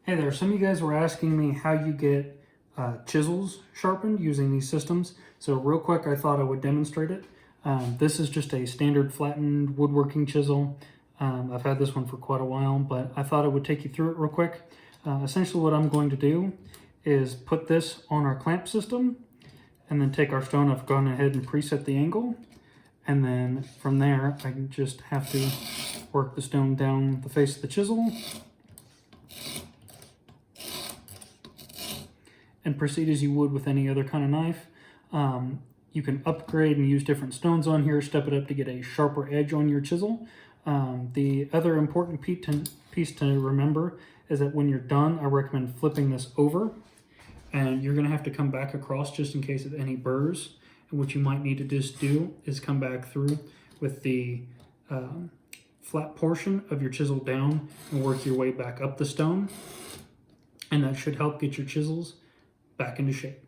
Hey there, some of you guys were asking me how you get chisels sharpened using these systems. So real quick, I thought I would demonstrate it. This is just a standard flattened woodworking chisel. I've had this one for quite a while, but I thought I would take you through it real quick. Essentially what I'm going to do is put this on our clamp system and then take our stone. I've gone ahead and preset the angle. And then from there, I can just have to work the stone down the face of the chisel and proceed as you would with any other kind of knife. You can upgrade and use different stones on here, step it up to get a sharper edge on your chisel. The other important piece to remember is that when you're done, I recommend flipping this over, and you're gonna have to come back across just in case of any burrs. And what you might need to just do is come back through with the flat portion of your chisel down and work your way back up the stone. And that should help get your chisels back into shape.